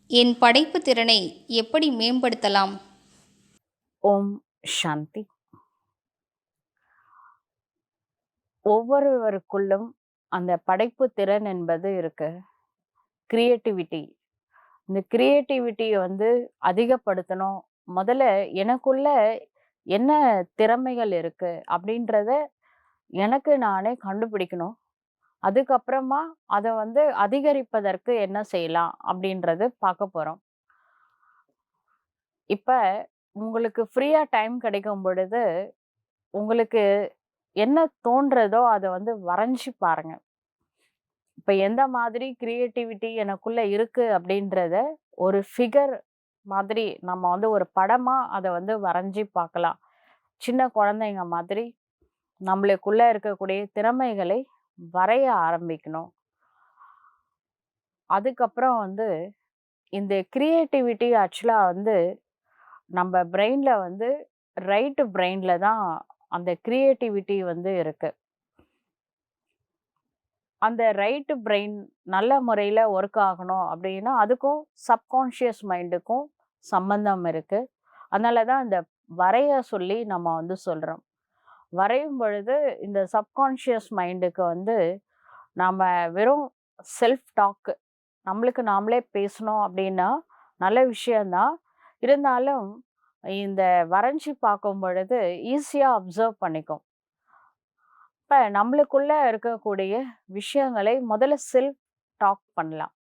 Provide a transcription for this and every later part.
என் படைப்பு திறனை எப்படி மேம்படுத்தலாம்? ஓம் சாந்தி. ஒவ்வொருவருக்குள்ளும் அந்த படைப்பு திறன் என்பது இருக்கு. கிரியேட்டிவிட்டி. இந்த கிரியேட்டிவிட்டியை அதிகப்படுத்தணும். முதல்ல எனக்குள்ள என்ன திறமைகள் இருக்கு அப்படின்றத எனக்கு நானே கண்டுபிடிக்கணும். அதுக்கப்புறமா அதை அதிகரிப்பதற்கு என்ன செய்யலாம் அப்படின்றது பார்க்க போறோம். இப்ப உங்களுக்கு ஃப்ரீயா டைம் கிடைக்கும் பொழுது உங்களுக்கு என்ன தோன்றதோ அதை வரைஞ்சி பாருங்க. இப்ப எந்த மாதிரி கிரியேட்டிவிட்டி எனக்குள்ள இருக்கு அப்படின்றத ஒரு ஃபிகர் மாதிரி நம்ம ஒரு படமா அதை வரைஞ்சி பார்க்கலாம். சின்ன குழந்தைங்க மாதிரி நம்மளுக்குள்ள இருக்கக்கூடிய திறமைகளை வரைய ஆரம்பிக்கணும். அதுக்கப்புறம் இந்த கிரியேட்டிவிட்டி ஆக்சுவலா நம்ம பிரெயின்ல ரைட் பிரெயின்ல தான் அந்த கிரியேட்டிவிட்டி இருக்கு. அந்த ரைட் பிரெயின் நல்ல முறையில் ஒர்க் ஆகணும் அப்படின்னா அதுக்கும் சப்கான்ஷியஸ் மைண்டுக்கும் சம்பந்தம் இருக்கு. அதனால தான் இந்த வரைய சொல்லி நம்ம சொல்றோம். வரையும் பொழுது இந்த சப்கான்ஷியஸ் மைண்டுக்கு நம்ம வெறும் செல்ஃப் டாக் நம்மளுக்கு நாமளே பேசணும் அப்படின்னா நல்ல விஷயம்தான். இருந்தாலும் இந்த வரைஞ்சி பார்க்கும் பொழுது ஈஸியாக அப்சர்வ் பண்ணிக்கும். இப்போ நம்மளுக்குள்ள இருக்கக்கூடிய விஷயங்களை முதல்ல செல்ஃப் டாக் பண்ணலாம்.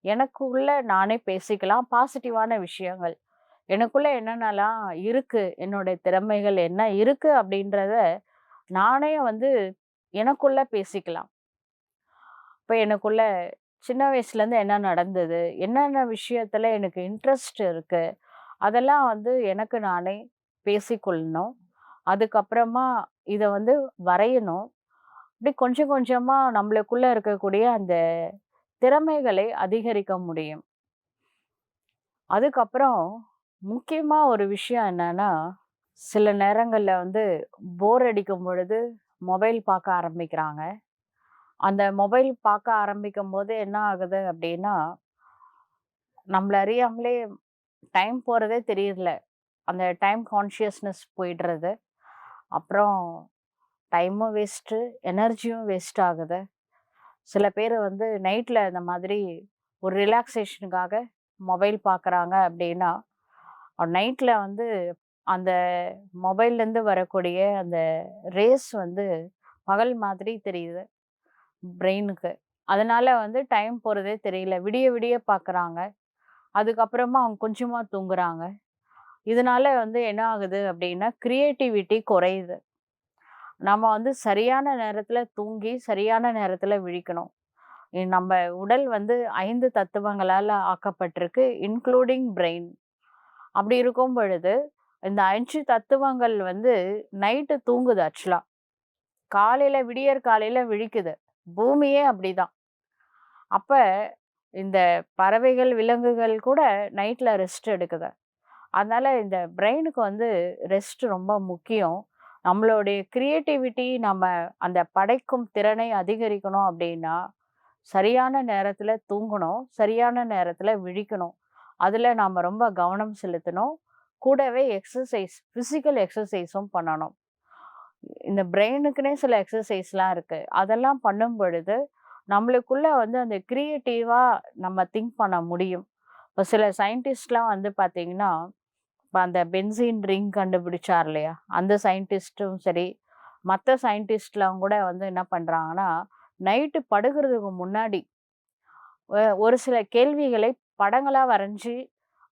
எனக்குள்ள நானே பேசிக்கலாம். பாசிட்டிவான விஷயங்கள் எனக்குள்ள என்னென்னலாம் இருக்கு, என்னுடைய திறமைகள் என்ன இருக்கு அப்படின்றத நானே எனக்குள்ள பேசிக்கலாம். இப்போ எனக்குள்ள சின்ன வயசுலேருந்து என்ன நடந்தது, என்னென்ன விஷயத்துல எனக்கு இன்ட்ரெஸ்ட் இருக்கு, அதெல்லாம் எனக்கு நானே பேசிக்கொள்ளணும். அதுக்கப்புறமா இதை வரையணும். இப்படி கொஞ்சம் கொஞ்சமா நம்மளுக்குள்ள இருக்கக்கூடிய அந்த திறமைகளை அதிகரிக்க முடியும். அதுக்கப்புறம் முக்கியமா ஒரு விஷயம் என்னன்னா, சில நேரங்கள்ல போர் அடிக்கும் பொழுது மொபைல் பார்க்க ஆரம்பிக்கிறாங்க. அந்த மொபைல் பார்க்க ஆரம்பிக்கும் போது என்ன ஆகுது அப்படின்னா, நம்மள அறியாமலே டைம் போறதே தெரியல. அந்த டைம் கான்ஷியஸ்னஸ் போயிடுறது. அப்புறம் டைமும் வேஸ்ட்டு, எனர்ஜியும் வேஸ்ட் ஆகுது. சில பேர் நைட்ல இந்த மாதிரி ஒரு ரிலாக்ஸேஷனுக்காக மொபைல் பார்க்குறாங்க அப்படின்னா, நைட்ல அந்த மொபைல்லேருந்து வரக்கூடிய அந்த ரேஸ் பகல் மாதிரி தெரியுது பிரெயினுக்கு. அதனால டைம் போகிறதே தெரியல. விடிய விடிய பார்க்குறாங்க. அதுக்கப்புறமா அவங்க கொஞ்சமா தூங்குறாங்க. இதனால என்ன ஆகுது அப்படின்னா, கிரியேட்டிவிட்டி குறையுது. நம்ம சரியான நேரத்துல தூங்கி, சரியான நேரத்துல விழிக்கணும். நம்ம உடல் 5 தத்துவங்களால ஆக்கப்பட்டிருக்கு, இன்க்ளூடிங் பிரெயின். அப்படி இருக்கும் பொழுது, இந்த 5 தத்துவங்கள் நைட்டு தூங்குது ஆக்சுவலா. காலையில விடியற் காலையில விழிக்குது. பூமியே அப்படிதான். அப்ப இந்த பறவைகள், விலங்குகள் கூட நைட்ல ரெஸ்ட் எடுக்குது. அதனால இந்த பிரெயினுக்கு ரெஸ்ட் ரொம்ப முக்கியம். நம்மளுடைய கிரியேட்டிவிட்டி நம்ம அந்த படைக்கும் திறனை அதிகரிக்கணும் அப்படின்னா, சரியான நேரத்துல தூங்கணும், சரியான நேரத்துல விழிக்கணும். அதுல நாம ரொம்ப கவனம் செலுத்தணும். கூடவே எக்ஸர்சைஸ், ஃபிசிக்கல் எக்ஸர்சைஸும் பண்ணணும். இந்த பிரெயினுக்குன்னே சில எக்ஸர்சைஸ்லாம் இருக்கு. அதெல்லாம் பண்ணும் பொழுது, நம்மளுக்குள்ள அந்த கிரியேட்டிவா நம்ம திங்க் பண்ண முடியும். இப்போ சில சயின்டிஸ்ட்லாம் பார்த்தீங்கன்னா, இப்ப அந்த பென்சீன் ரிங் கண்டுபிடிச்சார் இல்லையா? அந்த சயின்டிஸ்ட்டும் சரி, மத்த சயின்டிஸ்ட்லாம் கூட என்ன பண்றாங்கன்னா, நைட்டு படுக்கிறதுக்கு முன்னாடி ஒரு சில கேள்விகளை படங்களா வரைஞ்சு,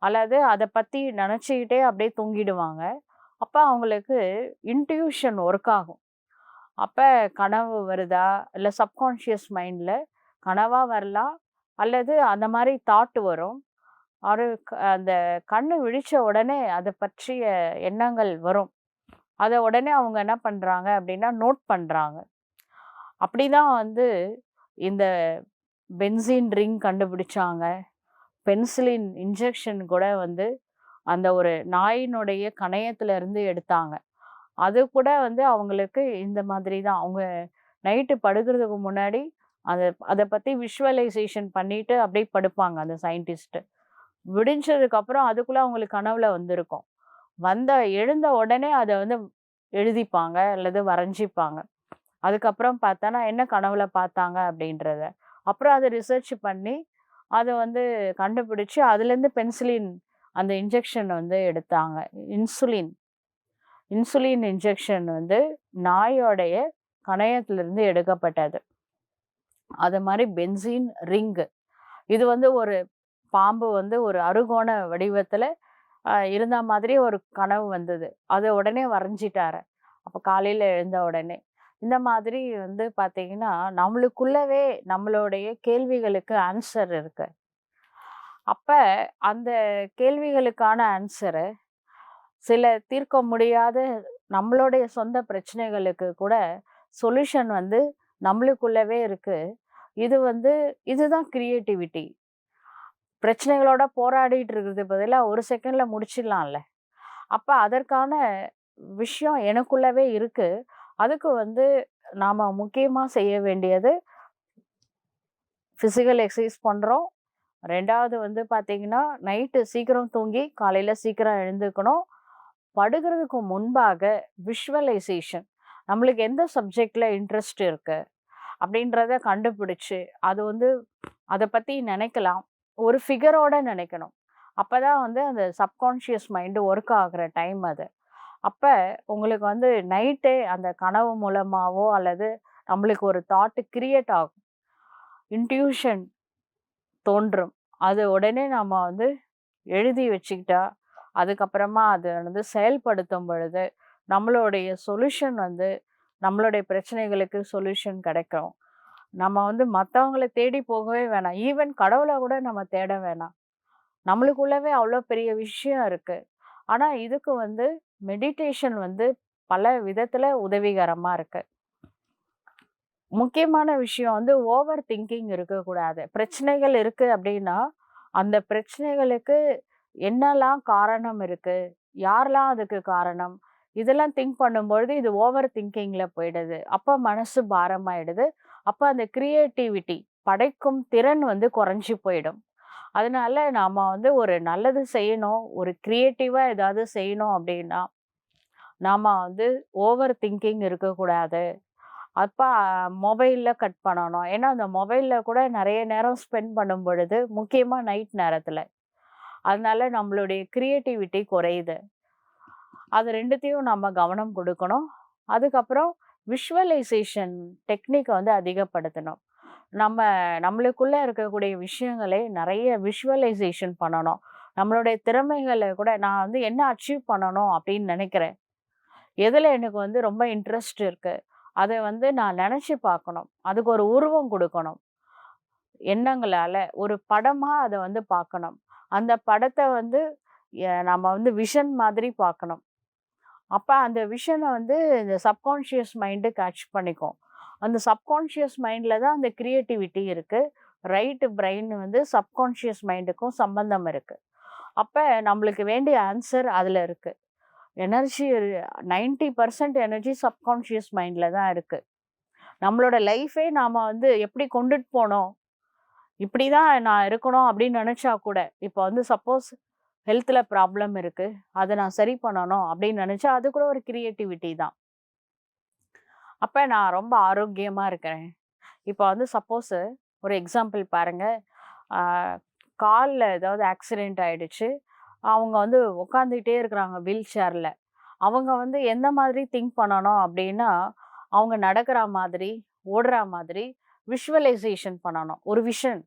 அல்லது அத பத்தி நெனச்சுக்கிட்டே அப்படியே தூங்கிடுவாங்க. அப்ப அவங்களுக்கு இன்ட்யூஷன் ஒர்க் ஆகும். அப்ப கனவு வருதா? இல்ல சப்கான்ஷியஸ் மைண்ட்ல கனவா வரலாம். அல்லது அந்த மாரி தாட் வரும். ஒரு அந்த கண்ணு விழிச்ச உடனே அத பற்றிய எண்ணங்கள் வரும். அத உடனே அவங்க என்ன பண்றாங்க அப்படின்னா, நோட் பண்றாங்க. அப்படிதான் இந்த பென்சீன் ரிங் கண்டுபிடிச்சாங்க. பென்சிலின் இன்ஜெக்ஷன் கூட அந்த ஒரு நாயினுடைய கணையத்துல இருந்து எடுத்தாங்க. அது கூட அவங்களுக்கு இந்த மாதிரி தான். அவங்க நைட்டு படுக்கிறதுக்கு முன்னாடி அத அத பத்தி விஷுவலைசேஷன் பண்ணிட்டு அப்படியே படுப்பாங்க அந்த சயின்டிஸ்ட். விடிஞ்சதுக்கப்புறம் அதுக்குள்ள அவங்களுக்கு கனவுல வந்திருக்கும். வந்த எழுந்த உடனே அத வந்து எழுதிப்பாங்க அல்லது வரைஞ்சிப்பாங்க. அதுக்கப்புறம் பார்த்தா, என்ன கனவுல பார்த்தாங்க அப்படின்றத. அப்புறம் அத ரிசர்ச் பண்ணி, அத வந்து கண்டுபிடிச்சு, அதுலேருந்து பென்சிலின் அந்த இன்ஜெக்ஷன் வந்து எடுத்தாங்க. இன்சுலின் இன்சுலின் இன்ஜெக்ஷன் வந்து நாயோடைய கணையத்திலிருந்து எடுக்கப்பட்டது. அது மாரி பென்சீன் ரிங். இது வந்து ஒரு பாம்பு வந்து ஒரு அறுகோண வடிவத்துல இருந்த மாதிரி ஒரு கனவு வந்தது. அத உடனே வரைஞ்சிட்டாரு. அப்ப காலையில எழுந்த உடனே. இந்த மாதிரி வந்து பார்த்தீங்கன்னா, நம்மளுக்குள்ளவே நம்மளுடைய கேள்விகளுக்கு ஆன்சர் இருக்கு. அப்ப அந்த கேள்விகளுக்கான ஆன்சர சில தீர்க்க முடியாத நம்மளுடைய சொந்த பிரச்சனைகளுக்கு கூட சொல்யூஷன் வந்து நம்மளுக்குள்ளவே இருக்கு. இது வந்து இதுதான் கிரியேட்டிவிட்டி. பிரச்சனைகளோட போராடிட்டு இருக்கிறதுக்கு பதிலா ஒரு செகண்ட்ல முடிச்சிடலாம்ல. அப்ப அதற்கான விஷயம் எனக்குள்ளவே இருக்கு. அதுக்கு வந்து நாம முக்கியமா செய்ய வேண்டியது பிசிக்கல் எக்சர்சைஸ் பண்றோம். 2வது வந்து பார்த்தீங்கன்னா, நைட்டு சீக்கிரம் தூங்கி காலையில சீக்கிரம் எழுந்துக்கணும். படுக்கிறதுக்கு முன்பாக விஷுவலைசேஷன். நம்மளுக்கு எந்த சப்ஜெக்ட்ல இன்ட்ரெஸ்ட் இருக்கு அப்படின்றத கண்டுபிடிச்சு, அது வந்து அத பத்தி நினைக்கலாம். ஒரு ஃபிகரோட நினைக்கணும். அப்பதான் வந்து அந்த சப்கான்ஷியஸ் மைண்ட் ஒர்க் ஆகுற டைம் அது. அப்ப உங்களுக்கு வந்து நைட்டே அந்த கனவு மூலமாவோ அல்லது நம்மளுக்கு ஒரு தாட் கிரியேட் ஆகும். இன்ட்யூஷன் தோன்றும். அது உடனே நம்ம வந்து எழுதி வச்சுக்கிட்டா, அதுக்கப்புறமா அத வந்து செயல்படுத்தும் பொழுது, நம்மளுடைய சொல்யூஷன் வந்து நம்மளுடைய பிரச்சனைகளுக்கு சொல்யூஷன் கிடைக்கும். நம்ம வந்து மத்தவங்கள தேடி போகவே வேணாம். ஈவன் கடவுள கூட நம்ம தேட வேணாம். நம்மளுக்குள்ளவே அவ்ளோ பெரிய விஷயம் இருக்கு. ஆனா, இதுக்கு வந்து மெடிடேஷன் வந்து பல விதத்துல உதவிகரமா இருக்கு. முக்கியமான விஷயம் வந்து ஓவர் திங்கிங் இருக்கக்கூடாது. பிரச்சனைகள் இருக்கு அப்டின்னா, அந்த பிரச்சனைகளுக்கு என்னலாம் காரணம் இருக்கு? யாரெல்லாம் அதுக்கு காரணம்? இதெல்லாம் திங்க் பண்ணும்பொழுது இது ஓவர் திங்கிங்ல போயிடுது. அப்ப மனசு பாரமாயிடுது. அப்ப அந்த கிரியேட்டிவிட்டி படைக்கும் திறன் வந்து குறைஞ்சு போயிடும். அதனால நாம வந்து ஒரு நல்லது செய்யணும், ஒரு கிரியேட்டிவா ஏதாவது செய்யணும் அப்டின்னா, நாம வந்து ஓவர் திங்கிங் இருக்கக்கூடாது. அப்ப மொபைல்ல கட் பண்ணணும். ஏன்னா, அந்த மொபைல்ல கூட நெறைய நேரம் ஸ்பெண்ட் பண்ணும் பொழுது, முக்கியமா நைட் நேரத்துல. அதனால நம்மளுடைய கிரியேட்டிவிட்டி குறையுது. அது 2த்தையும் நம்ம கவனம் குடுக்கணும். அதுக்கப்புறம் விஷுவலைசேஷன் டெக்னிக்க வந்து அதிகப்படுத்தணும். நம்ம நம்மளுக்குள்ள இருக்கக்கூடிய விஷயங்களே நெறைய விஷுவலைசேஷன் பண்ணணும். நம்மளுடைய திறமைகள கூட நான் வந்து என்ன அச்சீவ் பண்ணணும் அப்படின்னு நெனைக்கிறேன். எதுல எனக்கு வந்து ரொம்ப இன்ட்ரெஸ்ட் இருக்கு. அத வந்து நான் நெனச்சு பார்க்கணும். அதுக்கு ஒரு உருவம் குடுக்கணும். எண்ணங்களால ஒரு படமா அத வந்து பார்க்கணும். அந்த படத்த வந்து நம்ம வந்து விஷன் மாதிரி பார்க்கணும். அப்ப அந்த விஷன வந்து இந்த சப்கான்ஷியஸ் மைண்ட் கேட்ச் பண்ணிக்கும். அந்த சப்கான்ஷியஸ் மைண்ட்ல தான் அந்த கிரியேட்டிவிட்டி இருக்கு. ரைட் பிரெயின் வந்து சப்கான்ஷியஸ் மைண்டுக்கும் சம்பந்தம் இருக்கு. அப்ப நம்மளுக்கு வேண்டிய ஆன்சர் அதுல இருக்கு. எனர்ஜி 90% எனர்ஜி சப்கான்ஷியஸ் மைண்ட்ல தான் இருக்கு. நம்மளோட லைஃபே நாம வந்து எப்படி கொண்டுட்டு போனோம், இப்படிதான் நான் இருக்கணும் அப்படின்னு நினைச்சா கூட, இப்போ வந்து சப்போஸ் ஹெல்த்ல ப்ராப்ளம் இருக்கு. அத நான் சரி பண்ணணும் அப்படின்னு நினைச்சா, அது கூட ஒரு கிரியேட்டிவிட்டி தான். அப்ப நான் ரொம்ப ஆரோக்கியமா இருக்கிறேன். இப்போ வந்து சப்போஸ் ஒரு எக்ஸாம்பிள் பாருங்க. ஆ கால்ல ஏதாவது ஆக்சிடென்ட் ஆயிடுச்சு. அவங்க வந்து உட்காந்துக்கிட்டே இருக்கிறாங்க வீல் சேர்ல. அவங்க வந்து எந்த மாதிரி திங்க் பண்ணணும் அப்படின்னா, அவங்க நடக்கிற மாதிரி, ஓடுற மாதிரி விஷுவலைசேஷன் பண்ணணும். ஒரு விஷன்.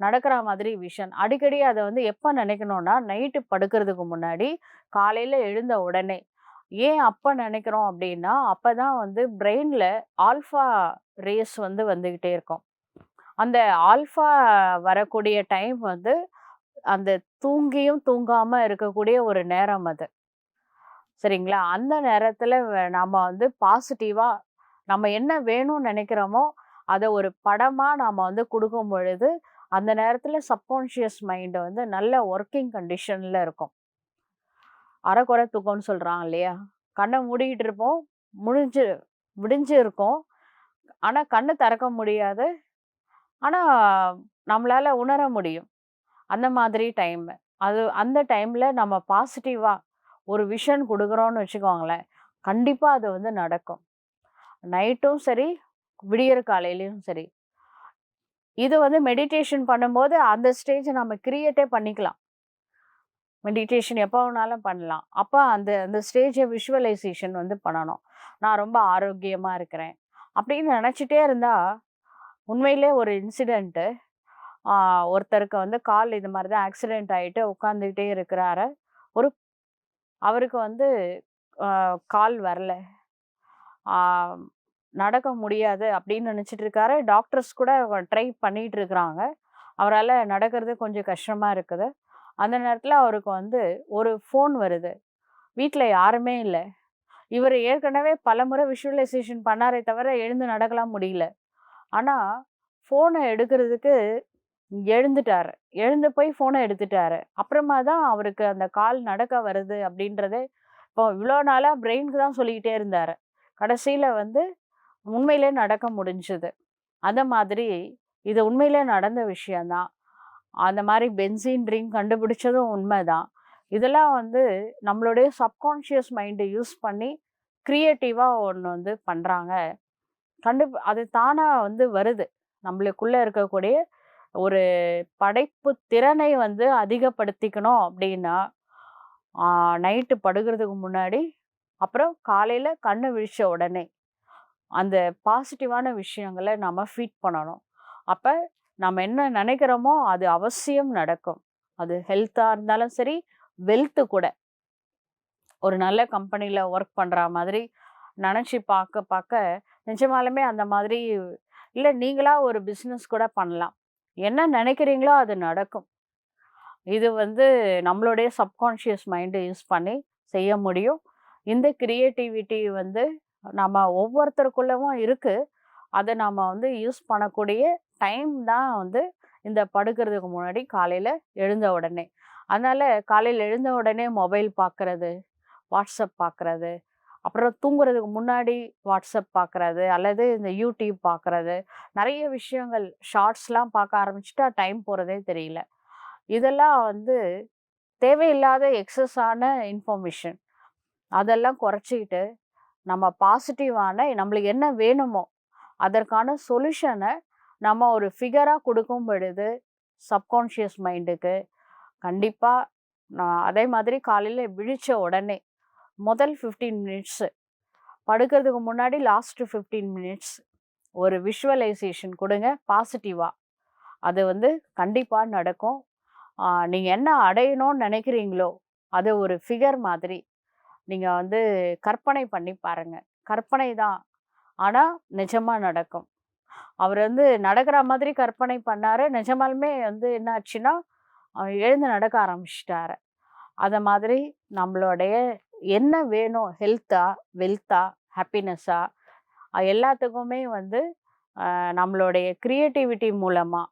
நடக்கிற மாதிரி விஷன். அடிக்கடி அத வந்து எப்ப நினைக்கணும்னா, நைட்டு படுக்கிறதுக்கு முன்னாடி, காலையில எழுந்த உடனே. ஏன் அப்ப நினைக்கிறோம் அப்படின்னா, அப்பதான் வந்து பிரெயின்ல ஆல்ஃபா ரேஸ் வந்து வந்துகிட்டே இருக்கும். அந்த ஆல்ஃபா வரக்கூடிய டைம் வந்து, அந்த தூங்கியும் தூங்காம இருக்கக்கூடிய ஒரு நேரம் அது. சரிங்களா? அந்த நேரத்துல நாம வந்து பாசிட்டிவா நம்ம என்ன வேணும்னு நெனைக்கிறோமோ, அத ஒரு படமா நாம வந்து குடுக்கும் பொழுது, அந்த நேரத்துல சப்கான்ஷியஸ் மைண்ட் வந்து நல்ல வொர்க்கிங் கண்டிஷன்ல இருக்கும். அரகொர தூக்கம்னு சொல்றாங்க இல்லையா? கண்ண மூடிக்கிட்டு இருப்போம். முழிஞ்சு விடிஞ்சு இருக்கும். ஆனா கண்ணு திறக்க முடியாது. ஆனா நம்மளால உணர முடியும். அந்த மாதிரி டைம். அது அந்த டைம்ல நம்ம பாசிட்டிவா ஒரு விஷன் குடுக்குறோம்னு வச்சுக்கோங்களேன், கண்டிப்பா அது வந்து நடக்கும். நைட்டும் சரி, விடியற் காலையிலயும் சரி. இது வந்து மெடிடேஷன் பண்ணும்போது அந்த ஸ்டேஜ நம்ம கிரியேட்டே பண்ணிக்கலாம். மெடிடேஷன் எப்போ வேணாலும் பண்ணலாம். அப்ப அந்த அந்த ஸ்டேஜ விஷுவலைசேஷன் வந்து பண்ணணும். நான் ரொம்ப ஆரோக்கியமா இருக்கிறேன். அப்படின்னு நெனச்சுட்டே இருந்தா, உண்மையிலே ஒரு இன்சிடென்ட்டு ஆ ஒருத்தருக்கு வந்து கால் இது மாரி தான் ஆக்சிடென்ட் ஆயிட்டு உட்காந்துக்கிட்டே இருக்கிறாரு. ஒரு அவருக்கு வந்து கால் வரல. ஆ நடக்க முடியாது அப்படின்னு நெனச்சுட்டு இருக்காரு. டாக்டர்ஸ் கூட ட்ரை பண்ணிட்டு இருக்கிறாங்க. அவரால நடக்கிறது கொஞ்சம் கஷ்டமா இருக்குது. அந்த நேரத்துல அவருக்கு வந்து ஒரு ஃபோன் வருது. வீட்ல யாருமே இல்ல. இவரு ஏற்கனவே பலமுறை விஷுவலைசேஷன் பண்ணாரே தவிர எழுந்து நடக்கலாம் முடியல. ஆனா, ஃபோன எடுக்கிறதுக்கு எழுந்துட்டாரு. எழுந்து போய் ஃபோன எடுத்துட்டாரு. அப்புறமா தான் அவருக்கு அந்த கால் நடக்க வருது அப்படின்றதே இப்போ இவ்ளோ நாளா பிரெயினுக்கு தான் சொல்லிக்கிட்டே இருந்தாரு. கடைசியில வந்து உண்மையிலே நடக்க முடிஞ்சது. அந்த மாதிரி இது உண்மையிலே நடந்த விஷயம் தான். அந்த மாரி பென்சீன் ரிங் கண்டுபிடிச்சதும் உண்மைதான். இதெல்லாம் வந்து நம்மளுடைய சப்கான்ஷியஸ் மைண்ட யூஸ் பண்ணி கிரியேட்டிவா ஒண்ணு வந்து பண்றாங்க. அது தானா வந்து வருது. நம்மளுக்குள்ள இருக்கக்கூடிய ஒரு படைப்பு திறனை வந்து அதிகப்படுத்திக்கணும் அப்படின்னா, ஆ நைட்டு படுக்கிறதுக்கு முன்னாடி, அப்புறம் காலையில கண்ணு விழிச்ச உடனே, அந்த பாசிட்டிவான விஷயங்கள நம்ம ஃபீட் பண்ணணும். அப்ப நம்ம என்ன நெனைக்கிறோமோ, அது அவசியம் நடக்கும். அது ஹெல்த்தா இருந்தாலும் சரி, வெல்த் கூட. ஒரு நல்ல கம்பெனில ஒர்க் பண்றா மாதிரி நெனச்சு பாக்க பாக்க, நிஜமாலுமே அந்த மாதிரி இல்ல நீங்களா ஒரு பிசினஸ் கூட பண்ணலாம். என்ன நெனைக்கிறீங்களோ அது நடக்கும். இது வந்து நம்மளுடைய சப்கான்ஷியஸ் மைண்ட யூஸ் பண்ணி செய்ய முடியும். இந்த கிரியேட்டிவிட்டி வந்து நம்ம ஒவ்வொருத்தருக்குள்ளவும் இருக்கு. அத நம்ம வந்து யூஸ் பண்ணக்கூடிய டைம் தான் வந்து இந்த படுக்கிறதுக்கு முன்னாடி காலையில எழுந்த உடனே. அதனால காலையில எழுந்த உடனே மொபைல் பார்க்கறது, WhatsApp பார்க்கறது, அப்புறம் தூங்குறதுக்கு முன்னாடி WhatsApp பார்க்கறது, அல்லது இந்த YouTube பார்க்கறது, நெறைய விஷயங்கள் ஷார்ட்ஸ்லாம் பார்க்க ஆரம்பிச்சுட்டா டைம் போறதே தெரியல. இதெல்லாம் வந்து தேவையில்லாத எக்ஸஸான இன்ஃபர்மேஷன். அதெல்லாம் குறைச்சுக்கிட்டு, நம்ம பாசிட்டிவான நம்மளுக்கு என்ன வேணுமோ, அதற்கான சொல்யூஷன நம்ம ஒரு ஃபிகரா குடுக்கும் பொழுது, சப்கான்ஷியஸ் மைண்டுக்கு கண்டிப்பா நான் அதே மாதிரி காலையில விழிச்ச உடனே, முதல் 15 மினிட்ஸ் படுக்கிறதுக்கு முன்னாடி லாஸ்ட் 15 மினிட்ஸ் ஒரு விஷுவலைசேஷன் குடுங்க பாசிட்டிவா. அது வந்து கண்டிப்பா நடக்கும். நீங்க என்ன அடையணும்னு நினைக்கிறீங்களோ, அத ஒரு ஃபிகர் மாதிரி நீங்க வந்து கற்பனை பண்ணி பாருங்க. கற்பனை தான். ஆனா, நிஜமா நடக்கும். அவரு வந்து நடக்கிற மாதிரி கற்பனை பண்ணாரு. நிஜமாலுமே வந்து என்ன ஆச்சுன்னா, எழுந்து நடக்க ஆரம்பிச்சுட்டாரு. அத மாதிரி நம்மளுடைய என்ன வேணும் ஹெல்த்தா, வெல்த்தா, ஹேப்பினஸ்ஸா எல்லாத்துக்குமே வந்து நம்மளுடைய கிரியேட்டிவிட்டி மூலமா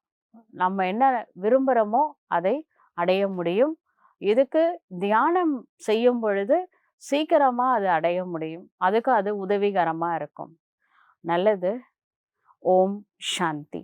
நம்ம என்ன விரும்புறோமோ அதை அடைய முடியும். இதுக்கு தியானம் செய்யும் பொழுது சீக்கிரமா அது அடைய முடியும். அதுக்கு அது உதவிகரமா இருக்கும். நல்லது. ஓம் சாந்தி.